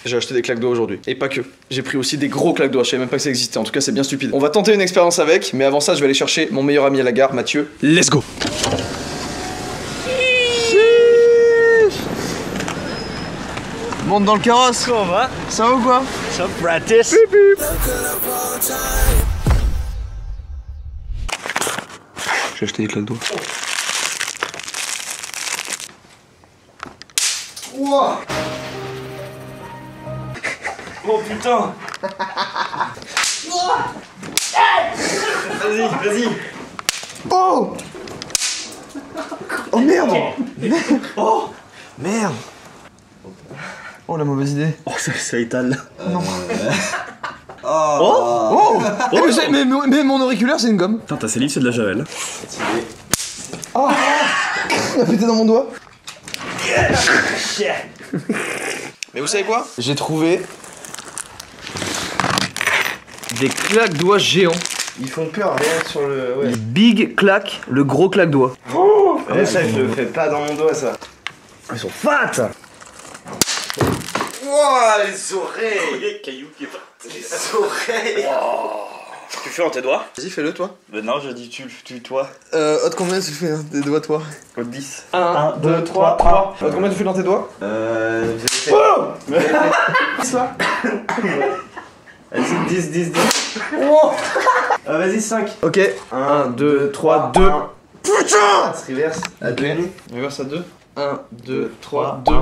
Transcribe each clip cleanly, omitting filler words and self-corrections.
J'ai acheté des claques doigts aujourd'hui. Et pas que. J'ai pris aussi des gros claques doigts. Je savais même pas que ça existait. En tout cas, c'est bien stupide. On va tenter une expérience avec, mais avant ça, je vais aller chercher mon meilleur ami à la gare, Mathieu. Let's go! Monte dans le carrosse. Comment on va? Ça va ou quoi? Ça practice. J'ai acheté des claques doigts. Wow. Oh putain. Vas-y, vas-y. Oh! Oh merde! Oh Merde! Oh la mauvaise idée. Oh ça étale. Non. Oh Mais mon auriculaire c'est une gomme. Putain ta salive c'est de la javel. Oh! Il a pété dans mon doigt. Mais vous savez quoi? J'ai trouvé des claques doigts géants. Ils font peur, rien sur le... Ouais. Big claque, le gros claque doigt. Oh ouais, ça je le fais pas dans mon doigt ça. Ils sont fat! Wouah, les oreilles! Les cailloux qui est parti. Les oreilles! Tu fais dans tes doigts? Vas-y fais-le toi. Ben non je dis tu toi. Haute combien tu fais hein, des doigts toi? Code 10. 1, 2, 3, 3. Haute combien tu fais dans tes doigts? J'ai fait... Oh! Ça. Vas-y, 10, 10, 10. Oh. Vas-y, 5. Ok. 1, 2, 3, 2. Putain! Reverse. À Ok. demi. Reverse à 2. 1, 2, 3, 2.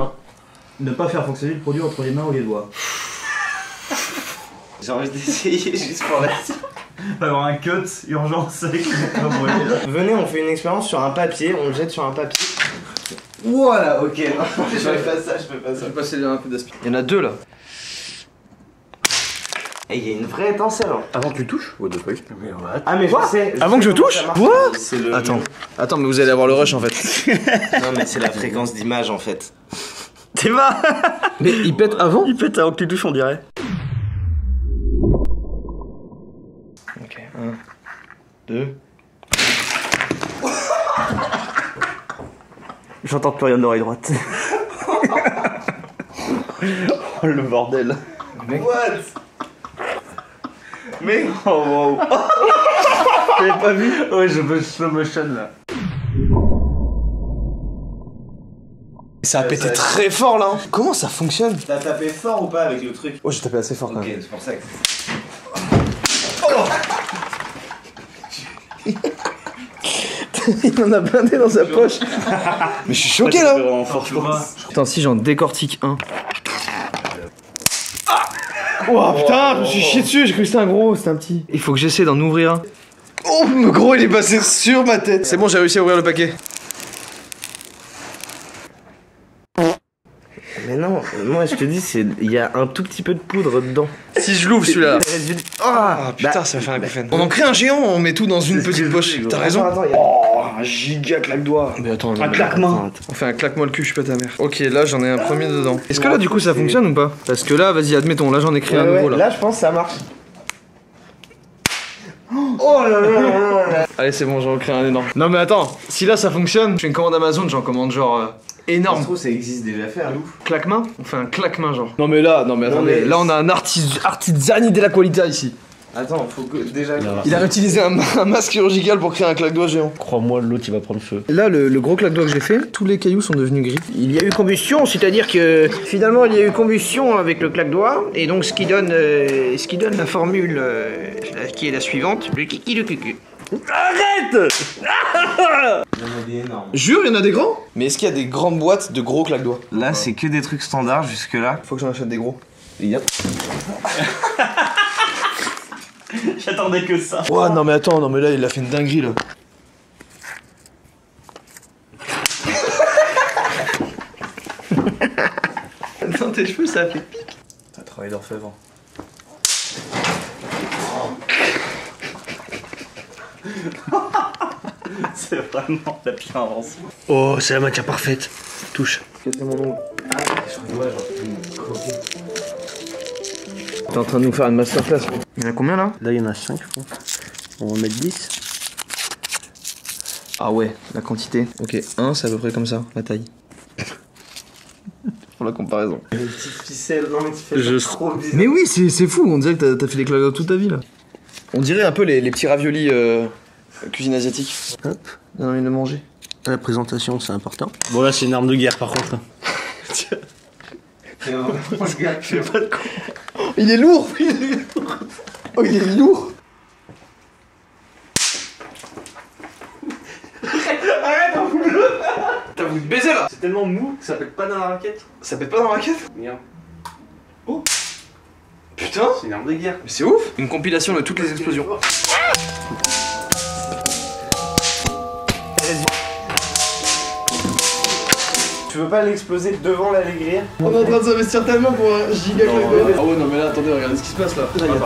Ne pas faire fonctionner le produit entre les mains ou les doigts. J'ai envie d'essayer juste pour la... Il va y avoir un cut urgence avec les mains brûlées, là. Venez, on fait une expérience sur un papier, on le jette sur un papier. Voilà, ok, non, je fais pas ça, je fais pas ça. Je vais passer un peu d'aspirateur. Il y en a deux là. Et il y a une vraie étincelle. Hein. Avant que tu touches? What the fuck? Ah, mais je sais. Avant que je touche? Quoi? Attends, mais vous allez avoir le rush en fait. Non, mais c'est la fréquence d'image en fait. T'es va. Mais il pète avant? Il pète avant que tu touches on dirait. Ok, 1, 2. J'entends plus rien de l'oreille droite. Oh le bordel. What? Mais Oh wow. T'avais pas vu? Ouais je veux slow motion là. Ça a pété très fort là. Comment ça fonctionne? t'as tapé fort ou pas avec le truc? Oh, j'ai tapé assez fort quand Ok, même. c'est pour ça que... Il en a blindé dans sa poche. Mais je suis choqué là. En force. Putain, si j'en décortique un. Oh putain, je me suis chié dessus, j'ai cru que c'était un gros, c'était un petit. Il faut que j'essaie d'en ouvrir un. Oh, le gros il est passé sur ma tête. C'est bon, j'ai réussi à ouvrir le paquet. Mais non, moi je te dis, il y a un tout petit peu de poudre dedans. Si je l'ouvre celui-là. Ah putain, Bah, ça va faire un coffin. On en crée un géant, on met tout dans une petite poche. T'as raison. Attends, il y a... Oh, un giga claque-doigt. Mais attends, Un claquement. on fait un claque-moi le cul, je suis pas ta mère. Ok, là j'en ai un premier dedans. Est-ce que là du coup ça fonctionne ou pas? Parce que là, vas-y, admettons, là j'en ai créé un nouveau là. Là je pense que ça marche. Oh là là là là. Allez, c'est bon, j'en recrée un énorme. Non mais attends, si là ça fonctionne, je fais une commande Amazon, j'en commande genre énorme. Je trouve ça existe déjà fait à Louf. Claque-main? On fait un claque-main genre. Non mais attendez, mais- là on a un artisani de la qualité ici. Attends, faut que déjà... Il a utilisé un masque chirurgical pour créer un claque-doigt géant. Crois-moi l'autre il va prendre feu. Là, le gros claque-doigt que j'ai fait, tous les cailloux sont devenus gris. Il y a eu combustion, c'est-à-dire que finalement il y a eu combustion avec le claque-doigt, et donc ce qui donne la formule qui est la suivante, le kiki le cucu. Arrête. Il y en a des énormes. Jure, il y en a des grands? Mais est-ce qu'il y a des grandes boîtes de gros claque-doigts? Là c'est que des trucs standards jusque là. Faut que j'en achète des gros. Yep. J'attendais que ça. Oh non mais attends, non mais là il a fait une dinguerie là. Dans tes cheveux ça fait pique. T'as travaillé d'orfèvre. C'est vraiment la pire invention. Oh, c'est la matière parfaite. Touche. Casser mon ongle. T'es en train de nous faire une masterclass. Il y en a combien là? Là il y en a 5 je pense. On va en mettre 10. Ah ouais, la quantité. Ok, 1 c'est à peu près comme ça, la taille. pour la comparaison. Les petites ficelles, non mais tu fais ça trop bizarre. Mais oui, c'est fou, on dirait que t'as fait des claques toute ta vie là. On dirait un peu les petits raviolis cuisine asiatique. Hop, on a envie de le manger. La présentation, c'est important. Bon, là, c'est une arme de guerre par contre. C'est vraiment le gars qui fait Pas de con. Il est lourd. Oh, il est lourd. T'as voulu te baiser là. C'est tellement mou que ça pète pas dans la raquette. Ça pète pas dans la raquette? Merde. Putain. C'est une arme de guerre. Mais c'est ouf. Une compilation de toutes les explosions. Tu veux pas l'exploser devant l'allégria? On est en train de s'investir tellement pour un giga claque. Ah ouais, non mais là attendez, regardez ce qui se passe là.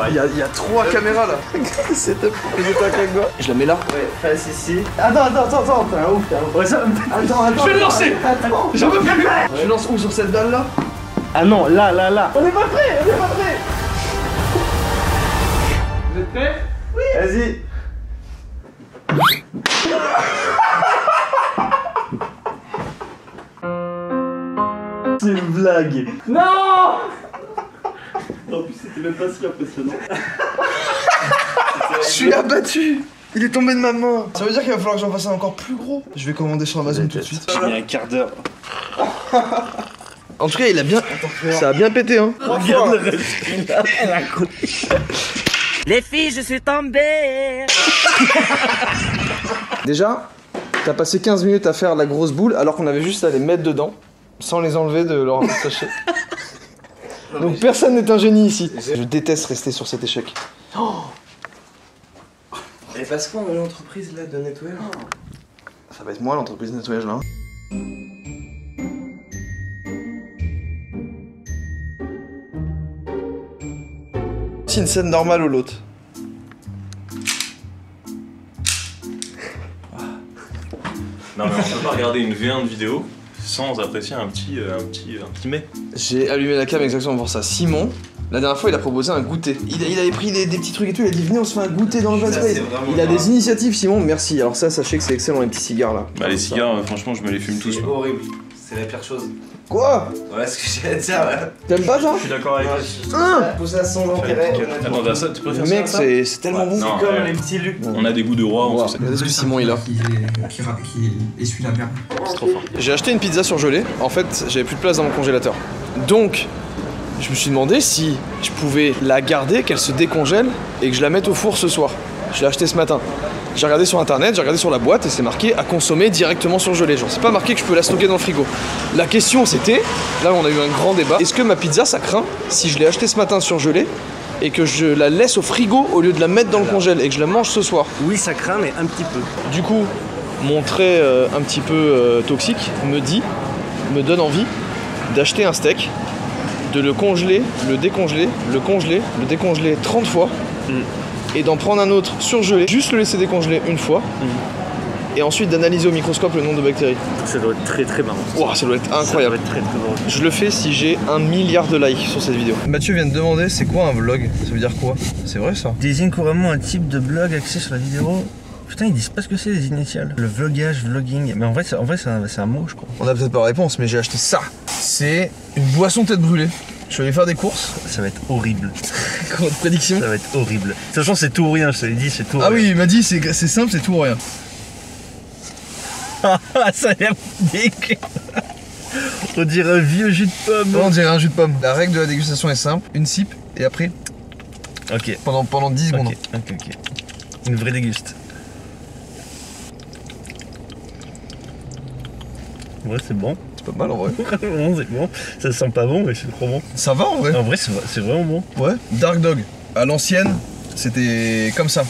Il y a 3 caméras là. C'est top. Je la mets là. Ouais, face ici. Attends, t'es un ouf, Ouais, ça. Attends. Je vais le lancer. Attends. J'en peux plus. Je lance où, sur cette dalle là? Ah non, là. On est pas prêt. Vous êtes prêts? Oui. Vas-y. C'est une blague. Non. En plus, c'était même pas si impressionnant. Je suis abattu. Il est tombé de ma main. Ça veut dire qu'il va falloir que j'en fasse un encore plus gros. Je vais commander sur Amazon tout de suite. J'ai mis un quart d'heure. En tout cas, il a bien. Ça a bien pété hein. Regarde le reste. Les filles, je suis tombée. Déjà, t'as passé 15 minutes à faire la grosse boule alors qu'on avait juste à les mettre dedans sans les enlever de leur sachet. Donc personne n'est un génie ici. Je déteste rester sur cet échec. Et parce qu'on a l'entreprise là de nettoyage. Ça va être moi l'entreprise de nettoyage là. C'est une scène normale ou l'autre? Non mais on peut pas regarder une V1 de vidéo sans apprécier un petit mets. J'ai allumé la cam exactement pour ça. Simon, la dernière fois, il a proposé un goûter. Il avait pris des petits trucs et tout, il a dit venez on se fait un goûter dans le Ça, space. c'est vraiment Il a grave. des initiatives Simon, merci. Alors ça, sachez que c'est excellent les petits cigares là. Bah les cigares, franchement je me les fume tous. C'est moi. horrible. C'est la pire chose. Quoi? Voilà ce que j'ai à dire. Ouais. T'aimes pas ça? Je suis d'accord avec toi. Tout ça sans intérêt. honnêtement. Attends, ça, tu préfères Mec, ça à ça c'est tellement bon. Non, Comme les petits Luc. on a des goûts de roi, on Wow. sait. Regardez ce que Simon il a. Qui essuie la merde. C'est trop fort. J'ai acheté une pizza surgelée. En fait, j'avais plus de place dans mon congélateur. Donc, je me suis demandé si je pouvais la garder, qu'elle se décongèle et que je la mette au four ce soir. Je l'ai acheté ce matin. J'ai regardé sur internet, j'ai regardé sur la boîte et c'est marqué à consommer directement surgelé. Genre, c'est pas marqué que je peux la stocker dans le frigo. La question c'était, là on a eu un grand débat, est-ce que ma pizza ça craint si je l'ai achetée ce matin surgelée et que je la laisse au frigo au lieu de la mettre dans le congèle et que je la mange ce soir? Oui, ça craint, mais un petit peu. Du coup, mon trait un petit peu toxique me donne envie d'acheter un steak, de le congeler, le décongeler, le congeler, le décongeler 30 fois et d'en prendre un autre surgelé, juste le laisser décongeler une fois et ensuite d'analyser au microscope le nombre de bactéries. Ça doit être très très marrant. Wow, ça doit être Ça incroyable. doit être très très marrant. Je le fais si j'ai 1 milliard de likes sur cette vidéo. Mathieu vient de demander c'est quoi un vlog? Ça veut dire quoi? C'est vrai ça? Désigne couramment un type de blog axé sur la vidéo. Putain, ils disent pas ce que c'est les initiales. Le vlogage, vlogging. Mais en vrai, c'est un mot, je crois. On a peut-être pas la réponse mais j'ai acheté ça. C'est une boisson tête brûlée. Je suis allé faire des courses. Ça va être horrible. Votre prédiction? Ça va être horrible. De toute façon, c'est tout ou rien, je te l'ai dit, c'est tout ou Ah rien. oui, il m'a dit c'est simple, c'est tout ou rien. Ça a l'air dégueu. On dirait un vieux jus de pomme. On dirait un jus de pomme. La règle de la dégustation est simple, une sip et après Ok. pendant 10 secondes. Ok. Une vraie déguste. Ouais, c'est bon. C'est pas mal en vrai. Vraiment, c'est bon. Ça sent pas bon, mais c'est trop bon. Ça va en vrai. En vrai, c'est vraiment bon. Ouais. Dark Dog. À l'ancienne, c'était comme ça.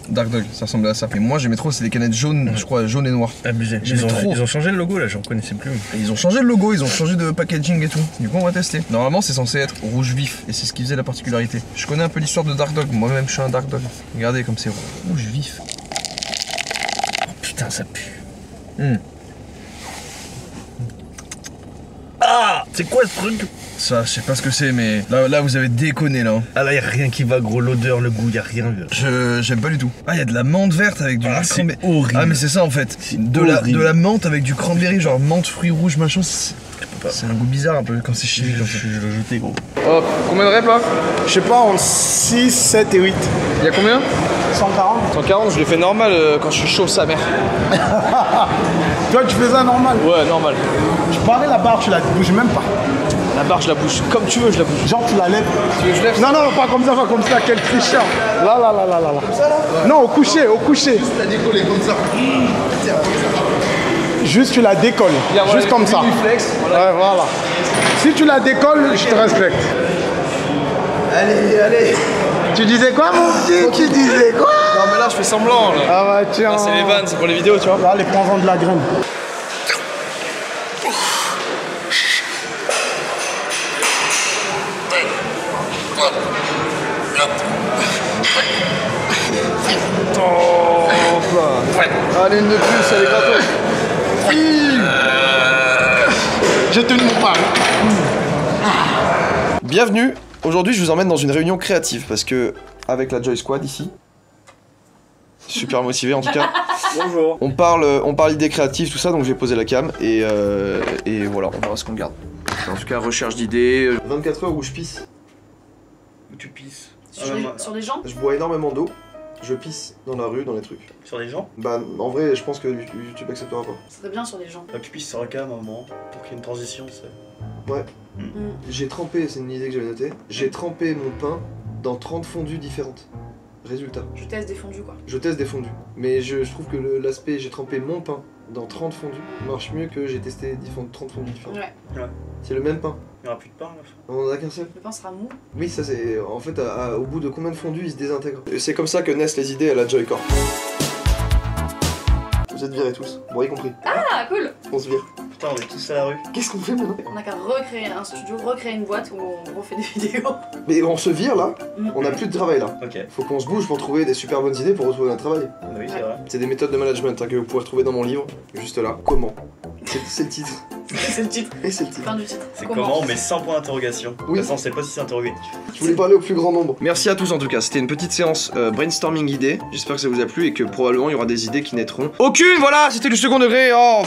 Dark Dog, ça ressemblait à ça. Et moi j'aimais trop, c'est des canettes jaunes, je crois, jaunes et noires. Abusé. J'aimais trop. Ils ont changé le logo là, j'en reconnaissais plus. Et ils ont changé le logo, ils ont changé de packaging et tout. Du coup on va tester. Normalement c'est censé être rouge vif et c'est ce qui faisait la particularité. Je connais un peu l'histoire de Dark Dog, moi-même je suis un Dark Dog. Regardez comme c'est rouge vif. Oh putain, ça pue. Ah, c'est quoi ce truc? Ça, je sais pas ce que c'est, mais là vous avez déconné là. Ah là, y'a rien qui va, gros. L'odeur, le goût, y'a rien. J'aime pas du tout. Ah, il y a de la menthe verte avec du jus de c'est cranberry. horrible. Ah, mais c'est ça en fait. C'est De horrible. la menthe avec du cranberry, genre menthe, fruits rouges, machin. pas. C'est un goût bizarre un peu quand c'est chimique, je vais le jeter gros. Hop, combien de reps là? Je sais pas, entre 6, 7 et 8. Il y a combien? 140. 140, je le fais normal quand je suis chaud, sa mère. Toi, tu fais ça normal? Ouais, normal. Je parlais la barre, tu la bouges même pas. La barre, je la bouge comme tu veux, je la bouge. Genre, tu la lèves. Tu veux que je lève? Non, non, pas comme ça, quel tricheur. Là. Comme ça, là? Non, au coucher. Juste la décoller comme ça. Juste, tu la décolles. Voilà, juste comme ça. Flex, voilà. Ouais, voilà. Si tu la décolles, je te respecte. Allez. Tu disais quoi, mon petit? Tu disais quoi? Non, mais là, je fais semblant. Là. Ah bah tiens. Là, c'est les vannes, c'est pour les vidéos, tu vois. Là, les prends-en de la graine. Allez, une de plus, elle est gratos. J'ai tenu mon pari. Bienvenue. Aujourd'hui, je vous emmène dans une réunion créative parce que, avec la Joy Squad ici, super motivé en tout cas. Bonjour. On parle idées créatives, tout ça, donc je vais poser la cam et voilà, on verra ce qu'on garde. En tout cas, recherche d'idées. 24 heures où je pisse. Où tu pisses? Sur des gens? Je bois énormément d'eau. Je pisse dans la rue, dans les trucs. Sur des gens? Bah, en vrai, je pense que YouTube acceptera pas. Ça serait bien sur des gens. Tu pisses sur la cam à un moment pour qu'il y ait une transition, c'est. Ouais. J'ai trempé, c'est une idée que j'avais notée. J'ai trempé mon pain dans 30 fondues différentes. Résultat. Je teste des fondus quoi. Je teste des fondus. Mais je trouve que l'aspect j'ai trempé mon pain dans 30 fondus marche mieux que j'ai testé 30 fondus différents. Ouais. C'est le même pain. Il n'y aura plus de pain à la fin. On en a qu'un seul. Le pain sera mou. Oui, ça c'est. En fait, au bout de combien de fondus il se désintègre. Et c'est comme ça que naissent les idées à la Joy-Corp. Vous êtes virés tous, moi y compris. Ah cool. On se vire. Putain, on est tous à la rue. Qu'est-ce qu'on fait maintenant? On a qu'à recréer un studio, recréer une boîte où on refait des vidéos. Mais on se vire là, on a plus de travail là. Ok. Faut qu'on se bouge pour trouver des super bonnes idées pour retrouver un travail. Oui, c'est vrai. C'est des méthodes de management que vous pouvez retrouver dans mon livre, juste là. Comment? C'est le titre. C'est le titre. Et c'est le titre. Fin du titre. C'est comment, mais sans point d'interrogation. Oui. De toute façon, on sait pas si c'est interrogatif. Je voulais parler au plus grand nombre. Merci à tous en tout cas, c'était une petite séance brainstorming idées. J'espère que ça vous a plu et que probablement il y aura des idées qui naîtront. Aucune, voilà, c'était du second degré. Oh.